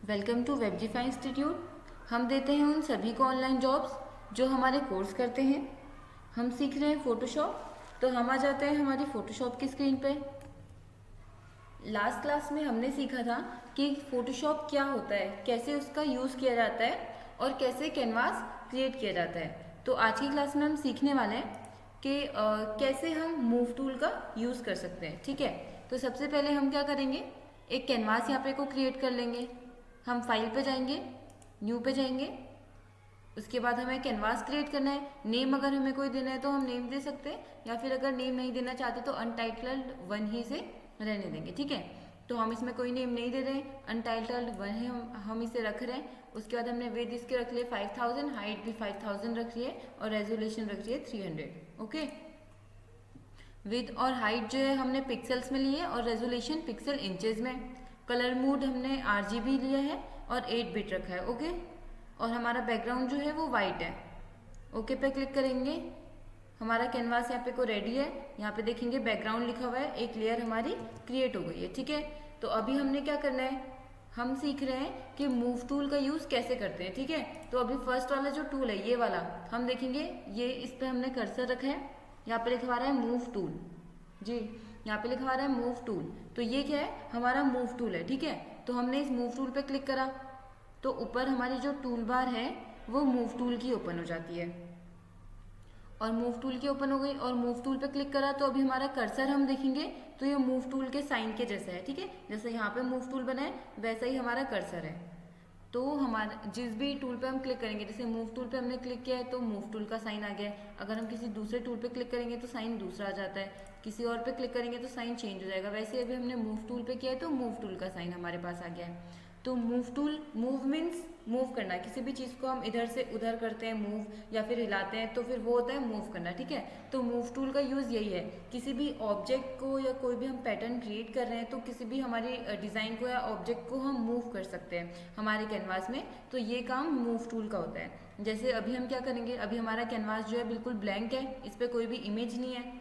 Welcome to वेबजीफाई institute. हम देते हैं उन सभी को ऑनलाइन जॉब्स जो हमारे कोर्स करते हैं। हम सीख रहे हैं फ़ोटोशॉप, तो हम आ जाते हैं हमारी फ़ोटोशॉप की स्क्रीन पे। लास्ट क्लास में हमने सीखा था कि फ़ोटोशॉप क्या होता है, कैसे उसका यूज़ किया जाता है और कैसे कैनवास क्रिएट किया जाता है। तो आज की क्लास में हम सीखने वाले हैं कि कैसे हम मूव टूल का यूज़ कर सकते हैं। ठीक है, तो सबसे पहले हम क्या करेंगे, एक कैनवास यहाँ पे को क्रिएट कर लेंगे। हम फाइल पे जाएंगे, न्यू पे जाएंगे, उसके बाद हमें कैनवास क्रिएट करना है। नेम अगर हमें कोई देना है तो हम नेम दे सकते हैं, या फिर अगर नेम नहीं देना चाहते तो अनटाइटल्ड वन ही से रहने देंगे। ठीक है, तो हम इसमें कोई नेम नहीं दे रहे हैं, अनटाइटल्ड वन ही हम इसे रख रहे हैं। उसके बाद हमने विड्थ इसके रख लिए 5000, हाइट भी 5000 रख लिए और रेजोल्यूशन रख लिए 300। ओके, विड्थ और हाइट जो है हमने पिक्सल्स में लिए और रेजोल्यूशन पिक्सल इंचेस में। कलर मोड हमने RGB लिया है और 8 बिट रखा है। ओके, और हमारा बैकग्राउंड जो है वो वाइट है। ओके पे क्लिक करेंगे, हमारा कैनवास यहाँ पे को रेडी है। यहाँ पे देखेंगे बैकग्राउंड लिखा हुआ है, एक लेयर हमारी क्रिएट हो गई है। ठीक है, तो अभी हमने क्या करना है, हम सीख रहे हैं कि मूव टूल का यूज़ कैसे करते हैं। ठीक है, तो अभी फर्स्ट वाला जो टूल है ये वाला हम देखेंगे, ये इस पर हमने कर्सर रखा है। यहाँ पे लिखवा रहा है मूव टूल जी, यहाँ पे लिखवा रहा है मूव टूल। तो ये क्या है, हमारा मूव टूल है। ठीक है, तो हमने इस मूव टूल पे क्लिक करा तो ऊपर हमारी जो टूल बार है वो मूव टूल की ओपन हो जाती है। और मूव टूल की ओपन हो गई और मूव टूल पे क्लिक करा तो अभी हमारा कर्सर हम देखेंगे तो ये मूव टूल के साइन के जैसा है। ठीक है, जैसे यहाँ पे मूव टूल बना है वैसा ही हमारा कर्सर है। तो हमारा जिस भी टूल पे हम क्लिक करेंगे, जैसे मूव टूल पे हमने क्लिक किया है तो मूव टूल का साइन आ गया है। अगर हम किसी दूसरे टूल पे क्लिक करेंगे तो साइन दूसरा आ जाता है, किसी और पे क्लिक करेंगे तो साइन चेंज हो जाएगा। वैसे अभी हमने मूव टूल पे किया है तो मूव टूल का साइन हमारे पास आ गया है। तो move tool, move means move करना, किसी भी चीज़ को हम इधर से उधर करते हैं मूव, या फिर हिलाते हैं तो फिर वो होता है मूव करना। ठीक है, तो मूव टूल का यूज़ यही है, किसी भी ऑब्जेक्ट को या कोई भी हम पैटर्न क्रिएट कर रहे हैं तो किसी भी हमारी डिज़ाइन को या ऑब्जेक्ट को हम मूव कर सकते हैं हमारे कैनवास में। तो ये काम मूव टूल का होता है। जैसे अभी हम क्या करेंगे, अभी हमारा कैनवास जो है बिल्कुल ब्लैंक है, इस पर कोई भी इमेज नहीं है।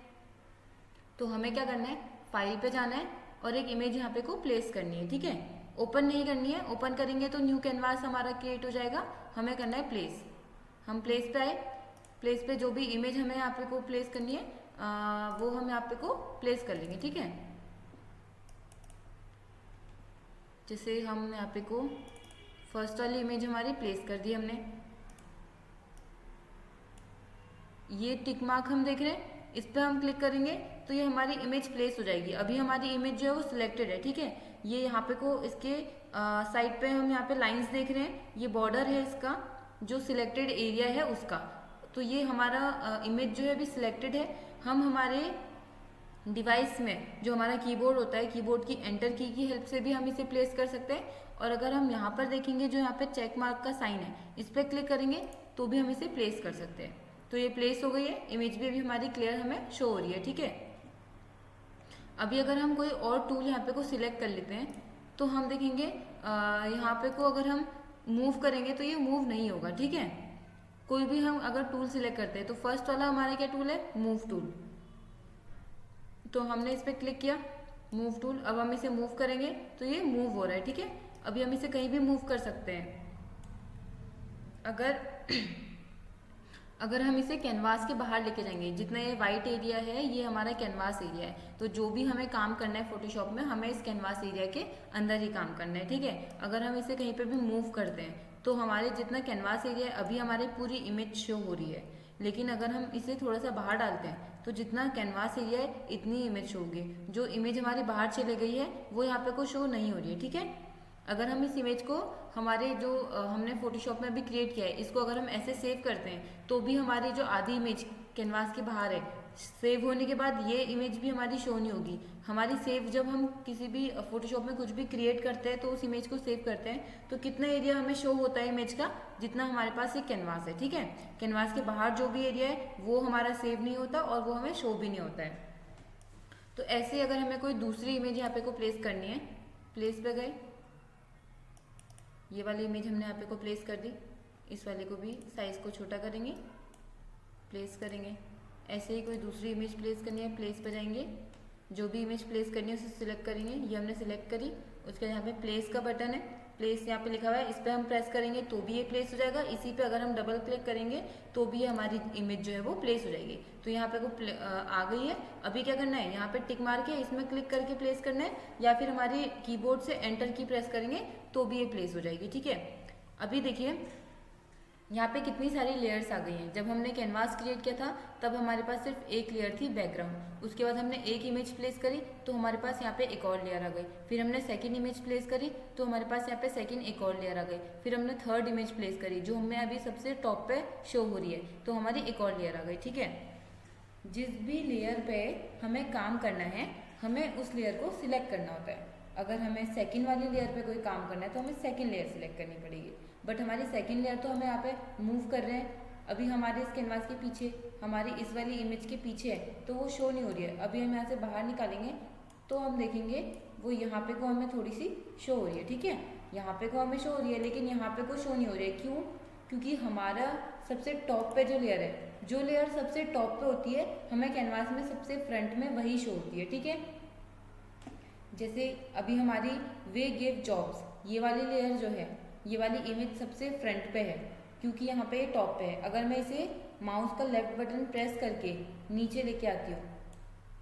तो हमें क्या करना है, फाइल पे जाना है और एक इमेज यहाँ पे को प्लेस करनी है। ठीक है, ओपन नहीं करनी है, ओपन करेंगे तो न्यू कैनवास हमारा क्रिएट हो जाएगा। हमें करना है प्लेस। हम प्लेस पे आए, प्लेस पे जो भी इमेज हमें यहाँ पे को प्लेस करनी है वो हम यहाँ पे को प्लेस कर लेंगे। ठीक है, जैसे हम यहाँ पे को फर्स्ट वाली इमेज हमारी प्लेस कर दी हमने। ये टिक मार्क हम देख रहे हैं, इस पर हम क्लिक करेंगे तो ये हमारी इमेज प्लेस हो जाएगी। अभी हमारी इमेज जो है वो सिलेक्टेड है। ठीक है, ये यहाँ पे को इसके साइड पे हम यहाँ पे लाइंस देख रहे हैं, ये बॉर्डर है इसका जो सिलेक्टेड एरिया है उसका। तो ये हमारा इमेज जो है अभी सिलेक्टेड है। हम हमारे डिवाइस में जो हमारा कीबोर्ड होता है, कीबोर्ड की एंटर की हेल्प से भी हम इसे प्लेस कर सकते हैं। और अगर हम यहाँ पर देखेंगे जो यहाँ पे चेक मार्क का साइन है, इस पर क्लिक करेंगे तो भी हम इसे प्लेस कर सकते हैं। तो ये प्लेस हो गई है, इमेज भी अभी हमारी क्लियर हमें शो हो रही है। ठीक है, अभी अगर हम कोई और टूल यहाँ पे को सिलेक्ट कर लेते हैं तो हम देखेंगे यहाँ पे को अगर हम मूव करेंगे तो ये मूव नहीं होगा। ठीक है, कोई भी हम अगर टूल सिलेक्ट करते हैं तो फर्स्ट वाला हमारा क्या टूल है, मूव टूल। तो हमने इस पर क्लिक किया, मूव टूल। अब हम इसे मूव करेंगे तो ये मूव हो रहा है। ठीक है, अभी हम इसे कहीं भी मूव कर सकते हैं। अगर अगर हम इसे कैनवास के बाहर लेके जाएंगे, जितना ये वाइट एरिया है ये हमारा कैनवास एरिया है, तो जो भी हमें काम करना है फोटोशॉप में हमें इस कैनवास एरिया के अंदर ही काम करना है। ठीक है, अगर हम इसे कहीं पे भी मूव करते हैं तो हमारे जितना कैनवास एरिया है अभी हमारी पूरी इमेज शो हो रही है। लेकिन अगर हम इसे थोड़ा सा बाहर डालते हैं तो जितना कैनवास एरिया है इतनी इमेज शो होगी। जो इमेज हमारी बाहर चली गई है वो यहाँ पे को शो नहीं हो रही है। ठीक है, अगर हम इस इमेज को हमारे जो हमने फोटोशॉप में अभी क्रिएट किया है इसको अगर हम ऐसे सेव करते हैं तो भी हमारी जो आधी इमेज कैनवास के बाहर है, सेव होने के बाद ये इमेज भी हमारी शो नहीं होगी। हमारी सेव, जब हम किसी भी फोटोशॉप में कुछ भी क्रिएट करते हैं तो उस इमेज को सेव करते हैं तो कितना एरिया हमें शो होता है इमेज का, जितना हमारे पास एक कैनवास है। ठीक है, कैनवास के बाहर जो भी एरिया है वो हमारा सेव नहीं होता और वो हमें शो भी नहीं होता है। तो ऐसे अगर हमें कोई दूसरी इमेज यहाँ पे को प्लेस करनी है, प्लेस पे गए, ये वाली इमेज हमने यहाँ पे को प्लेस कर दी, इस वाले को भी साइज़ को छोटा करेंगे, प्लेस करेंगे। ऐसे ही कोई दूसरी इमेज प्लेस करनी है, प्लेस पे जाएंगे, जो भी इमेज प्लेस करनी है उसे सिलेक्ट करेंगे। ये हमने सिलेक्ट करी, उसके यहाँ पे प्लेस का बटन है, प्लेस यहाँ पे लिखा हुआ है, इस पर हम प्रेस करेंगे तो भी ये प्लेस हो जाएगा। इसी पे अगर हम डबल क्लिक करेंगे तो भी हमारी इमेज जो है वो प्लेस हो जाएगी। तो यहाँ पे वो आ गई है। अभी क्या करना है, यहाँ पे टिक मार के इसमें क्लिक करके प्लेस करना है, या फिर हमारी कीबोर्ड से एंटर की प्रेस करेंगे तो भी ये प्लेस हो जाएगी। ठीक है, अभी देखिए यहाँ पे कितनी सारी लेयर्स आ गई हैं। जब हमने कैनवास क्रिएट किया था तब हमारे पास सिर्फ एक लेयर थी बैकग्राउंड, उसके बाद हमने एक इमेज प्लेस करी तो हमारे पास यहाँ पे एक और लेयर आ गई। फिर हमने सेकंड इमेज प्लेस करी तो हमारे पास यहाँ पे सेकंड एक और लेयर आ गई। फिर हमने थर्ड इमेज प्लेस करी जो हमें अभी सबसे टॉप पे शो हो रही है, तो हमारी एक और लेयर आ गई। ठीक है, जिस भी लेयर पे हमें काम करना है हमें उस लेयर को सिलेक्ट करना होता है। अगर हमें सेकंड वाली लेयर पे कोई काम करना है तो हमें सेकंड लेयर सिलेक्ट करनी पड़ेगी, बट हमारी सेकंड लेयर तो हमें यहाँ पे मूव कर रहे हैं। अभी हमारे इस कैनवास के पीछे, हमारी इस वाली इमेज के पीछे है तो वो शो नहीं हो रही है। अभी हम यहाँ से बाहर निकालेंगे तो हम देखेंगे वो यहाँ पे को हमें थोड़ी सी शो हो रही है। ठीक है, यहाँ पे को हमें शो हो रही है लेकिन यहाँ पे को शो नहीं हो रही है। क्यों? क्योंकि हमारा सबसे टॉप पे जो लेयर है, जो लेयर सबसे टॉप पे होती है हमें कैनवास में सबसे फ्रंट में वही शो होती है। ठीक है, जैसे अभी हमारी वे गिव जॉब्स, ये वाली लेयर जो है, ये वाली इमेज सबसे फ्रंट पे है क्योंकि यहाँ पे टॉप पे है। अगर मैं इसे माउस का लेफ्ट बटन प्रेस करके नीचे लेके आती हूँ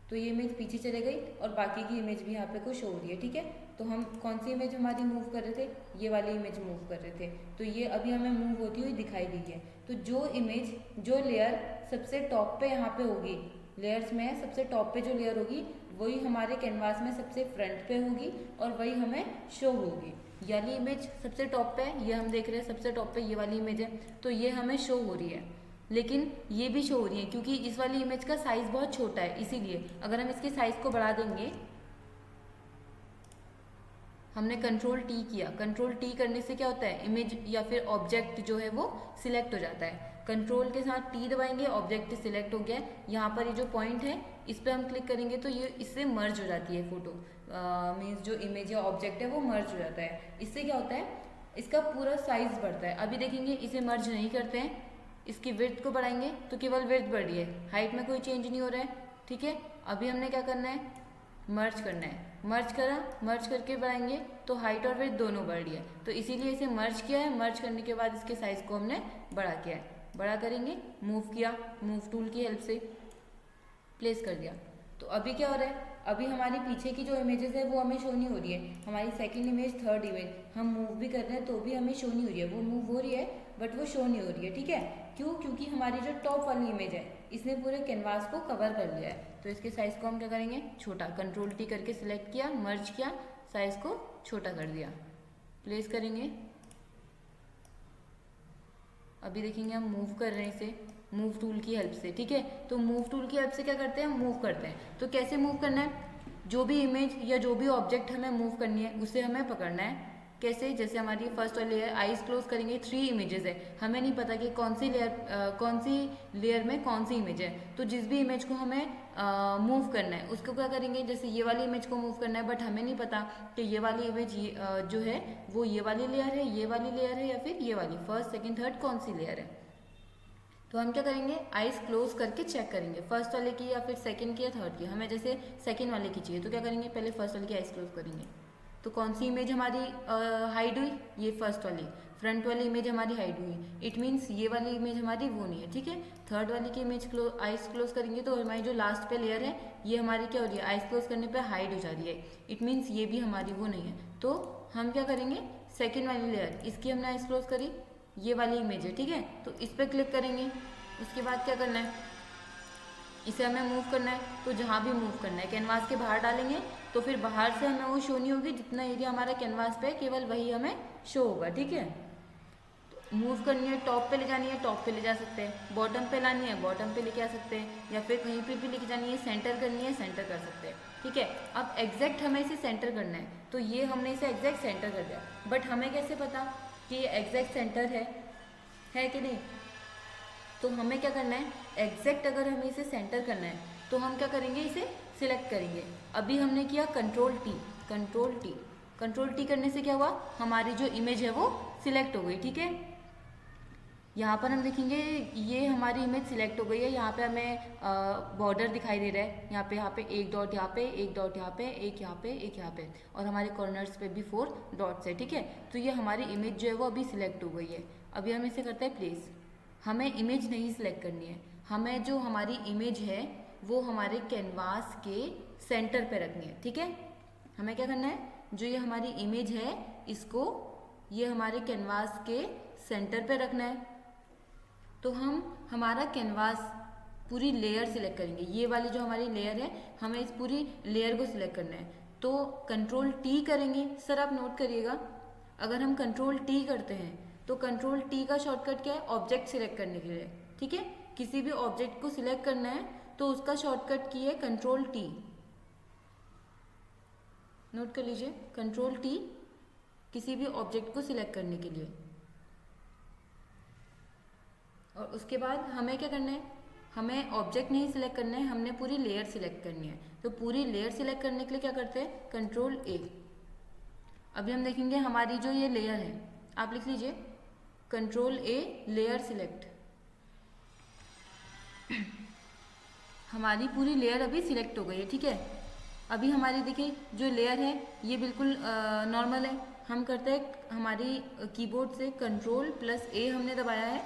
तो ये इमेज पीछे चले गई और बाकी की इमेज भी यहाँ पे को शो हो रही है। ठीक है, तो हम कौन सी इमेज हमारी मूव कर रहे थे, ये वाली इमेज मूव कर रहे थे, तो ये अभी हमें मूव होती हुई दिखाई दी है। तो जो इमेज, जो लेयर सबसे टॉप पे यहाँ पे होगी, लेयर्स में सबसे टॉप पे जो लेयर होगी वही हमारे कैनवास में सबसे फ्रंट पे होगी और वही हमें शो होगी। ये वाली इमेज सबसे टॉप पे है, ये हम देख रहे हैं सबसे टॉप पे ये वाली इमेज है, तो ये हमें शो हो रही है। लेकिन ये भी शो हो रही है क्योंकि इस वाली इमेज का साइज बहुत छोटा है, इसीलिए अगर हम इसके साइज को बढ़ा देंगे, हमने कंट्रोल टी किया, कंट्रोल टी करने से क्या होता है, इमेज या फिर ऑब्जेक्ट जो है वो सिलेक्ट हो जाता है। कंट्रोल के साथ टी दबाएंगे, ऑब्जेक्ट सिलेक्ट हो गया। यहाँ पर ये जो पॉइंट है इस पर हम क्लिक करेंगे तो ये इससे मर्ज हो जाती है फोटो, मीन्स जो इमेज या ऑब्जेक्ट है वो मर्ज हो जाता है। इससे क्या होता है, इसका पूरा साइज बढ़ता है। अभी देखेंगे इसे मर्ज नहीं करते हैं, इसकी विड्थ को बढ़ाएंगे तो केवल विड्थ बढ़ी है, हाइट में कोई चेंज नहीं हो रहा है। ठीक है, अभी हमने क्या करना है, मर्ज करना है। मर्ज करा, मर्ज करके बढ़ाएंगे तो हाइट और विड्थ दोनों बढ़ रही है, तो इसीलिए इसे मर्ज किया है। मर्ज करने के बाद इसके साइज को हमने बड़ा किया है। बड़ा करेंगे, मूव किया, मूव टूल की हेल्प से प्लेस कर दिया। तो अभी क्या हो रहा है, अभी हमारी पीछे की जो इमेजेस है वो हमें शो नहीं हो रही है। हमारी सेकंड इमेज, थर्ड इमेज हम मूव भी कर रहे हैं तो भी हमें शो नहीं हो रही है। वो मूव हो रही है बट वो शो नहीं हो रही है। ठीक है, क्यों? क्योंकि हमारी जो टॉप वाली इमेज है इसने पूरे कैनवास को कवर कर लिया है। तो इसके साइज को हम क्या करेंगे, छोटा, कंट्रोल टी करके सिलेक्ट किया, मर्ज किया, साइज को छोटा कर दिया, प्लेस करेंगे। अभी देखेंगे हम मूव कर रहे हैं इसे मूव टूल की हेल्प से। ठीक है, तो मूव टूल की हेल्प से क्या करते हैं, मूव करते हैं। तो कैसे मूव करना है, जो भी इमेज या जो भी ऑब्जेक्ट हमें मूव करनी है उसे हमें पकड़ना है। कैसे? जैसे हमारी फर्स्ट वाली लेयर, आईज क्लोज करेंगे, 3 इमेजेस है, हमें नहीं पता कि कौन सी लेयर में कौन सी इमेज है। तो जिस भी इमेज को हमें मूव करना है उसको क्या करेंगे, जैसे ये वाली इमेज को मूव करना है बट हमें नहीं पता कि ये वाली इमेज जो है वो ये वाली लेयर है, ये वाली लेयर है या फिर ये वाली फर्स्ट, सेकंड, थर्ड कौन सी लेयर है। तो हम क्या करेंगे, आइज क्लोज करके चेक करेंगे फर्स्ट वाले की या फिर सेकंड की या थर्ड की। हमें जैसे सेकंड वाले की चाहिए तो क्या करेंगे, पहले फर्स्ट वाले की आइज क्लोज करेंगे। तो कौन सी इमेज हमारी हाइड हुई, ये फर्स्ट वाली, फ्रंट वाली इमेज हमारी हाइड हुई, इट मीन्स ये वाली इमेज हमारी वो नहीं है। ठीक है, थर्ड वाली की इमेज आइज क्लोज करेंगे तो हमारी जो लास्ट पे लेयर है ये हमारी क्या हो रही है, आइज क्लोज करने पे हाइड हो जा रही है, इट मीन्स ये भी हमारी वो नहीं है। तो हम क्या करेंगे, सेकेंड वाली लेयर, इसकी हमने आइज क्लोज करी, ये वाली इमेज है। ठीक है, तो इस पर क्लिक करेंगे। उसके बाद क्या करना है, इसे हमें मूव करना है, तो जहाँ भी मूव करना है कैनवास के बाहर डालेंगे तो फिर बाहर से हमें वो शो नहीं होगी, जितना एरिया हमारा कैनवास पे है केवल वही हमें शो होगा। ठीक है, तो मूव करनी है, टॉप पे ले जानी है, टॉप पे ले जा सकते हैं, बॉटम पे लानी है, बॉटम पे लेके आ सकते हैं, या फिर कहीं पे भी लेके जानी है, सेंटर करनी है, सेंटर कर सकते हैं। ठीक है, अब एग्जैक्ट हमें इसे सेंटर करना है, तो ये हमने इसे एग्जैक्ट सेंटर कर दिया, बट हमें कैसे पता कि ये एग्जैक्ट सेंटर है कि नहीं। तो हमें क्या करना है, एग्जैक्ट अगर हमें इसे सेंटर करना है तो हम क्या करेंगे, इसे सिलेक्ट करेंगे। अभी हमने किया control T, control T, control T करने से क्या हुआ, हमारी जो इमेज है वो सिलेक्ट हो गई। ठीक है, यहाँ पर हम देखेंगे ये हमारी इमेज सिलेक्ट हो गई है। यहाँ पे हमें बॉर्डर दिखाई दे रहा है, यहाँ पे एक डॉट, यहाँ पे एक डॉट, यहाँ पे एक, यहाँ पे एक, यहाँ पे, और हमारे कॉर्नर्स पे भी 4 डॉट्स है। ठीक है, तो ये हमारी इमेज जो है वो अभी सिलेक्ट हो गई है। अभी हम इसे करते हैं प्लेस। हमें इमेज नहीं सिलेक्ट करनी है, हमें जो हमारी इमेज है वो हमारे कैनवास के सेंटर पे रखनी है। ठीक है, हमें क्या करना है, जो ये हमारी इमेज है इसको ये हमारे कैनवास के सेंटर पे रखना है। तो हम हमारा कैनवास पूरी लेयर सिलेक्ट करेंगे, ये वाली जो हमारी लेयर है हमें इस पूरी लेयर को सिलेक्ट करना है। तो कंट्रोल टी करेंगे। सर आप नोट करिएगा, अगर हम कंट्रोल टी करते हैं तो कंट्रोल टी का शॉर्टकट क्या है, ऑब्जेक्ट सिलेक्ट करने के लिए। ठीक है, किसी भी ऑब्जेक्ट को सिलेक्ट करना है तो उसका शॉर्टकट की है कंट्रोल टी। नोट कर लीजिए, कंट्रोल टी किसी भी ऑब्जेक्ट को सिलेक्ट करने के लिए। और उसके बाद हमें क्या करना है, हमें ऑब्जेक्ट नहीं सिलेक्ट करना है, हमने पूरी लेयर सिलेक्ट करनी है। तो पूरी लेयर सिलेक्ट करने के लिए क्या करते हैं, कंट्रोल ए। अभी हम देखेंगे हमारी जो ये लेयर है, आप लिख लीजिए कंट्रोल ए, लेयर सिलेक्ट। हमारी पूरी लेयर अभी सिलेक्ट हो गई है। ठीक है, अभी हमारी देखिए जो लेयर है ये बिल्कुल नॉर्मल है। हम करते हैं हमारी कीबोर्ड से कंट्रोल प्लस ए हमने दबाया है।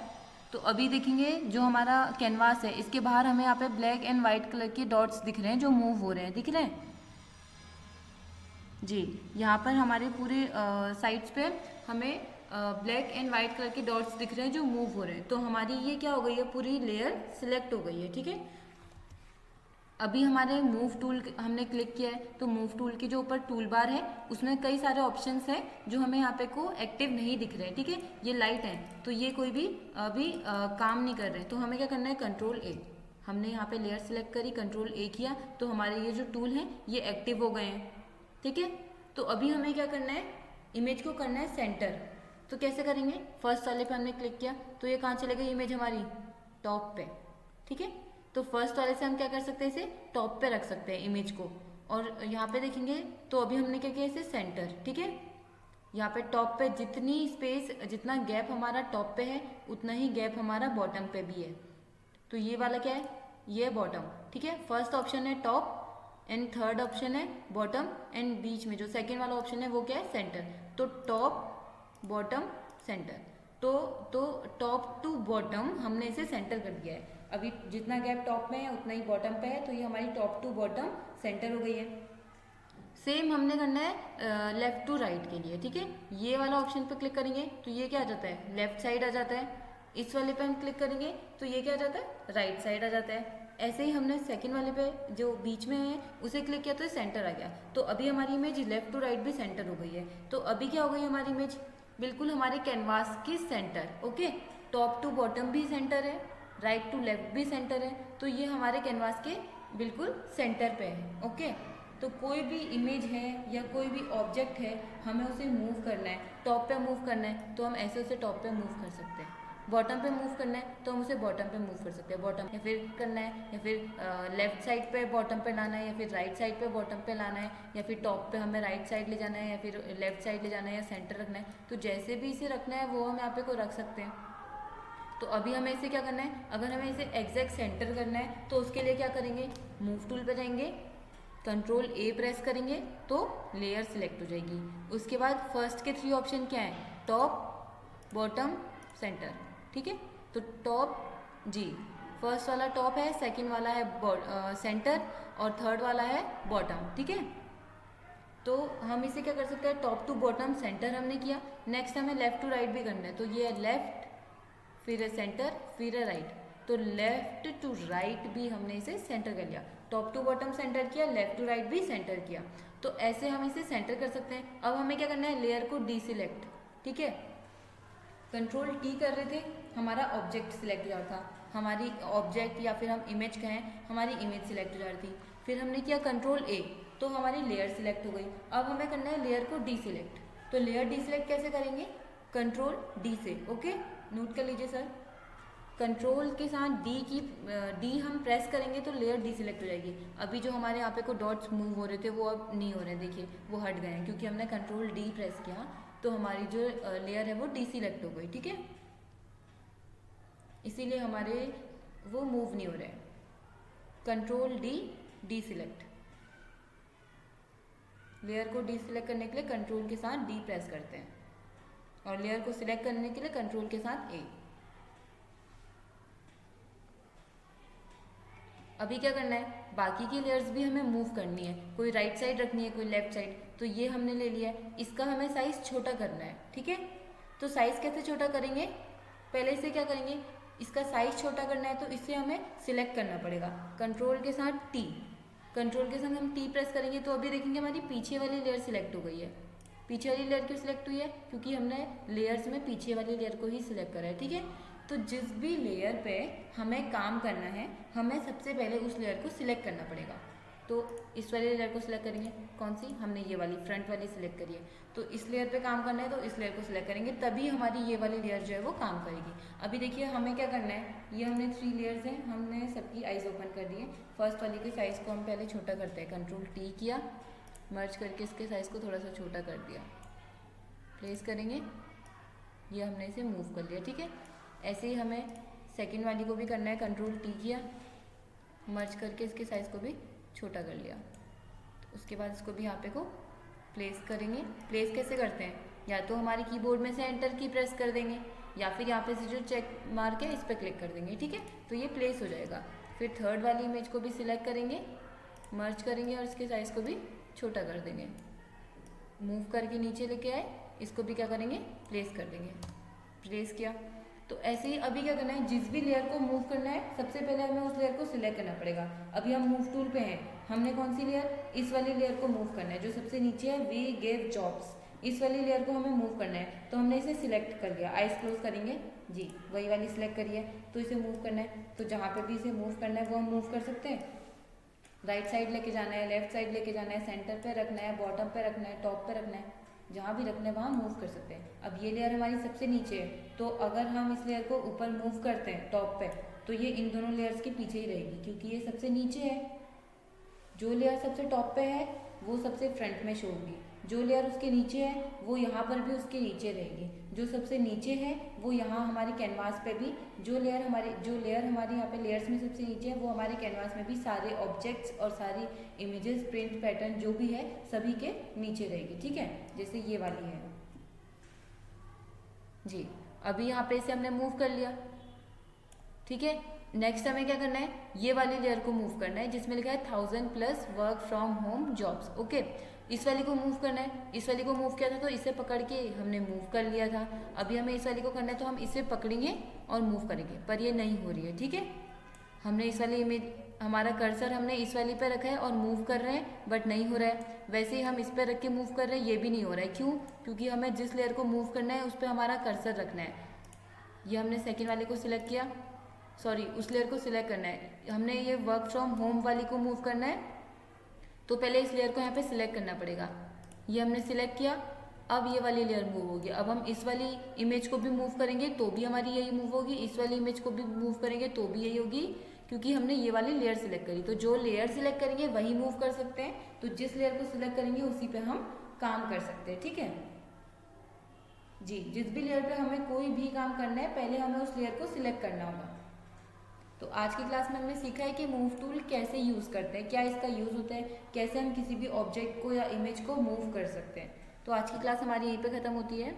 तो अभी देखेंगे जो हमारा कैनवास है इसके बाहर हमें यहाँ पे ब्लैक एंड वाइट कलर के डॉट्स दिख रहे हैं जो मूव हो रहे हैं, दिख रहे हैं जी। यहाँ पर हमारे पूरे साइड्स पे हमें ब्लैक एंड वाइट कलर के डॉट्स दिख रहे हैं जो मूव हो रहे हैं। तो हमारी ये क्या हो गई है, पूरी लेयर सिलेक्ट हो गई है। ठीक है, अभी हमारे मूव टूल हमने क्लिक किया है तो मूव टूल के जो ऊपर टूल बार है उसमें कई सारे ऑप्शंस हैं जो हमें यहाँ पे को एक्टिव नहीं दिख रहे हैं। ठीक है, ये लाइट है तो ये कोई भी अभी काम नहीं कर रहे। तो हमें क्या करना है, कंट्रोल ए। हमने यहाँ पे लेयर सिलेक्ट करी, कंट्रोल ए किया तो हमारे ये जो टूल हैं ये एक्टिव हो गए हैं। ठीक है, तो अभी हमें क्या करना है, इमेज को करना है सेंटर। तो कैसे करेंगे, फर्स्ट वाले पे हमने क्लिक किया तो ये कहाँ चले गई इमेज हमारी, टॉप पे। ठीक है, तो फर्स्ट वाले से हम क्या कर सकते हैं, इसे टॉप पे रख सकते हैं इमेज को। और यहाँ पे देखेंगे तो अभी हमने क्या किया, इसे सेंटर। ठीक है, यहाँ पे टॉप पे जितनी स्पेस, जितना गैप हमारा टॉप पे है उतना ही गैप हमारा बॉटम पे भी है। तो ये वाला क्या है, ये बॉटम। ठीक है, फर्स्ट ऑप्शन है टॉप एंड थर्ड ऑप्शन है बॉटम एंड बीच में जो सेकेंड वाला ऑप्शन है वो क्या है, सेंटर। तो टॉप बॉटम सेंटर, तो टॉप टू बॉटम हमने इसे सेंटर कर दिया है। अभी जितना गैप टॉप में है उतना ही बॉटम पे है, तो ये हमारी टॉप टू बॉटम सेंटर हो गई है। सेम हमने करना है लेफ्ट टू राइट के लिए। ठीक है, ये वाला ऑप्शन पे क्लिक करेंगे तो ये क्या आ जाता है, लेफ्ट साइड आ जाता है। इस वाले पे हम क्लिक करेंगे तो ये क्या आ जाता है, राइट साइड आ जाता है। ऐसे ही हमने सेकंड वाले पे जो बीच में है उसे क्लिक किया तो सेंटर आ गया। तो अभी हमारी इमेज लेफ्ट टू राइट भी सेंटर हो गई है। तो अभी क्या हो गई हमारी इमेज, बिल्कुल हमारे कैनवास की centre. Okay, top to bottom भी सेंटर है, राइट टू लेफ्ट भी सेंटर है। तो ये हमारे कैनवास के बिल्कुल सेंटर पे है। ओके, तो कोई भी इमेज है या कोई भी ऑब्जेक्ट है हमें उसे मूव करना है, टॉप पे मूव करना है तो हम ऐसे उसे टॉप पे मूव कर सकते हैं। बॉटम पे मूव करना है तो हम उसे बॉटम पे मूव कर सकते हैं, बॉटम, या फिर करना है या फिर लेफ्ट साइड पे बॉटम पे लाना है या फिर राइट साइड पे बॉटम पे लाना है या फिर टॉप पे हमें राइट साइड ले जाना है या फिर लेफ्ट साइड ले जाना है या सेंटर रखना है। तो जैसे भी इसे रखना है वो हम यहाँ पे को रख सकते हैं। तो अभी हमें इसे क्या करना है, अगर हमें इसे एग्जैक्ट सेंटर करना है तो उसके लिए क्या करेंगे, मूव टूल पे जाएंगे, कंट्रोल ए प्रेस करेंगे तो लेयर सिलेक्ट हो जाएगी। उसके बाद फर्स्ट के 3 ऑप्शन क्या है, टॉप बॉटम सेंटर। ठीक है, तो टॉप जी, फर्स्ट वाला टॉप है, सेकंड वाला है सेंटर और थर्ड वाला है बॉटम। ठीक है, तो हम इसे क्या कर सकते हैं, टॉप टू बॉटम सेंटर हमने किया। नेक्स्ट हमें लेफ्ट टू राइट भी करना है, तो ये है लेफ्ट, फिर है सेंटर, फिर है राइट। तो लेफ्ट टू राइट भी हमने इसे सेंटर कर लिया, टॉप टू बॉटम सेंटर किया, लेफ्ट टू राइट भी सेंटर किया। तो ऐसे हम इसे सेंटर कर सकते हैं। अब हमें क्या करना है, लेयर को डीसिलेक्ट। ठीक है, कंट्रोल टी कर रहे थे, हमारा ऑब्जेक्ट सिलेक्ट हो जा रहा था, हमारी ऑब्जेक्ट या फिर हम इमेज कहें, हमारी इमेज सिलेक्ट हो जा रही थी। फिर हमने किया कंट्रोल ए तो हमारी लेयर सिलेक्ट हो गई। अब हमें करना है लेयर को डीसिलेक्ट। तो लेयर डीसिलेक्ट कैसे करेंगे, कंट्रोल डी से। ओके, नोट कर लीजिए सर, कंट्रोल के साथ डी हम प्रेस करेंगे तो लेयर डीसिलेक्ट हो जाएगी। अभी जो हमारे यहाँ पे को डॉट्स मूव हो रहे थे वो अब नहीं हो रहे हैं, देखिए वो हट गए हैं क्योंकि हमने कंट्रोल डी प्रेस किया तो हमारी जो लेयर है वो डीसिलेक्ट हो गई। ठीक है, इसीलिए हमारे वो मूव नहीं हो रहे हैं। Control D, D select. Layer को डी सिलेक्ट करने के लिए कंट्रोल के साथ डी प्रेस करते हैं और लेयर को सिलेक्ट करने के लिए कंट्रोल के साथ ए। अभी क्या करना है, बाकी की लेयर्स भी हमें मूव करनी है, कोई राइट साइड रखनी है, कोई लेफ्ट साइड। तो ये हमने ले लिया है, इसका हमें साइज छोटा करना है, ठीक है। तो साइज कैसे छोटा करेंगे, पहले से क्या करेंगे, इसका साइज छोटा करना है तो इसे हमें सिलेक्ट करना पड़ेगा कंट्रोल के साथ टी। कंट्रोल के साथ हम टी प्रेस करेंगे तो अभी देखेंगे हमारी पीछे वाली लेयर सिलेक्ट हो गई है। पीछे वाली लेयर क्यों सिलेक्ट हुई है, क्योंकि हमने लेयर्स में पीछे वाली लेयर को ही सिलेक्ट करा है, ठीक है। तो जिस भी लेयर पे हमें काम करना है, हमें सबसे पहले उस लेयर को सिलेक्ट करना पड़ेगा। तो इस वाली लेयर को सिलेक्ट करेंगे, कौन सी, हमने ये वाली फ्रंट वाली सिलेक्ट करी है। तो इस लेयर पे काम करना है तो इस लेयर को सिलेक्ट करेंगे, तभी हमारी ये वाली लेयर जो है वो काम करेगी। अभी देखिए हमें क्या करना है, ये हमने 3 लेयर्स हैं, हमने सबकी आइज ओपन कर दी है। फर्स्ट वाली के साइज़ को हम पहले छोटा करते हैं, कंट्रोल टी किया, मर्ज करके इसके साइज़ को थोड़ा सा छोटा कर दिया, प्लेस करेंगे, ये हमने इसे मूव कर लिया, ठीक है। ऐसे ही हमें सेकेंड वाली को भी करना है, कंट्रोल टी किया, मर्ज करके इसके साइज़ को भी छोटा कर लिया। तो उसके बाद इसको भी यहाँ पे को प्लेस करेंगे। प्लेस कैसे करते हैं, या तो हमारे कीबोर्ड में से एंटर की प्रेस कर देंगे या फिर यहाँ पे से जो चेक मार्क है इस पर क्लिक कर देंगे, ठीक है। तो ये प्लेस हो जाएगा। फिर थर्ड वाली इमेज को भी सिलेक्ट करेंगे, मर्ज करेंगे और इसके साइज़ को भी छोटा कर देंगे, मूव करके नीचे लेके आए, इसको भी क्या करेंगे, प्लेस कर देंगे, प्लेस किया। तो ऐसे ही अभी क्या करना है, जिस भी लेयर को मूव करना है सबसे पहले हमें उस लेयर को सिलेक्ट करना पड़ेगा। अभी हम मूव टूल पे हैं, हमने कौन सी लेयर, इस वाली लेयर को मूव करना है जो सबसे नीचे है, वी गिव जॉब्स, इस वाली लेयर को हमें मूव करना है। तो हमने इसे सिलेक्ट कर लिया, आइज क्लोज करेंगे जी, वही वाली सिलेक्ट करिए। तो इसे मूव करना है, तो जहाँ पे भी इसे मूव करना है वो हम मूव कर सकते हैं। राइट साइड लेके जाना है, लेफ्ट साइड लेके जाना है, सेंटर पे रखना है, बॉटम पे रखना है, टॉप पे रखना है, जहाँ भी रखना है वहाँ मूव कर सकते हैं। अब ये लेयर हमारी सबसे नीचे है, तो अगर हम इस लेयर को ऊपर मूव करते हैं टॉप पे, तो ये इन दोनों लेयर्स के पीछे ही रहेगी, क्योंकि ये सबसे नीचे है। जो लेयर सबसे टॉप पे है वो सबसे फ्रंट में शो होगी, जो लेयर उसके नीचे है वो यहाँ पर भी उसके नीचे रहेगी, जो सबसे नीचे है वो यहाँ हमारे कैनवास पे भी, जो लेयर हमारी यहाँ पे लेयर्स में सबसे नीचे है वो हमारे कैनवास में भी सारे ऑब्जेक्ट्स और सारी इमेजेस, प्रिंट पैटर्न जो भी है सभी के नीचे रहेगी, ठीक है। जैसे ये वाली है जी, अभी यहाँ पे इसे हमने मूव कर लिया, ठीक है। नेक्स्ट हमें क्या करना है, ये वाली लेयर को मूव करना है जिसमें लिखा है 1000+ work from home jobs, okay. इस वाली को मूव करना है, इस वाली को मूव किया था तो इसे पकड़ के हमने मूव कर लिया था। अभी हमें इस वाली को करना है तो हम इसे पकड़ेंगे और मूव करेंगे, पर ये नहीं हो रही है, ठीक है। हमने इस वाली इमेज, हमारा कर्सर हमने इस वाली पे रखा है और मूव कर रहे हैं बट नहीं हो रहा है। वैसे ही हम इस पर रख के मूव कर रहे हैं, ये भी नहीं हो रहा है, क्यों, क्योंकि हमें जिस लेयर को मूव करना है उस पर हमारा कर्सर रखना है। ये हमने सेकेंड वाले को सिलेक्ट किया, सॉरी उस लेयर को सिलेक्ट करना है, हमने ये वर्क फ्रॉम होम वाली को मूव करना है, तो पहले इस लेयर को यहाँ पे सिलेक्ट करना पड़ेगा। ये हमने सिलेक्ट किया, अब ये वाली लेयर मूव होगी। अब हम इस वाली इमेज को भी मूव करेंगे तो भी हमारी यही मूव होगी, इस वाली इमेज को भी मूव करेंगे तो भी यही होगी, क्योंकि हमने ये वाली लेयर सिलेक्ट करी। तो जो लेयर सिलेक्ट करेंगे वही मूव कर सकते हैं, तो जिस लेयर को सिलेक्ट करेंगे उसी पे हम काम कर सकते हैं, ठीक है जी। जिस भी लेयर पे हमें कोई भी काम करना है पहले हमें उस लेयर को सिलेक्ट करना होगा। तो आज की क्लास में हमने सीखा है कि मूव टूल कैसे यूज़ करते हैं, क्या इसका यूज़ होता है, कैसे हम किसी भी ऑब्जेक्ट को या इमेज को मूव कर सकते हैं। तो आज की क्लास हमारी यहीं पे ख़त्म होती है।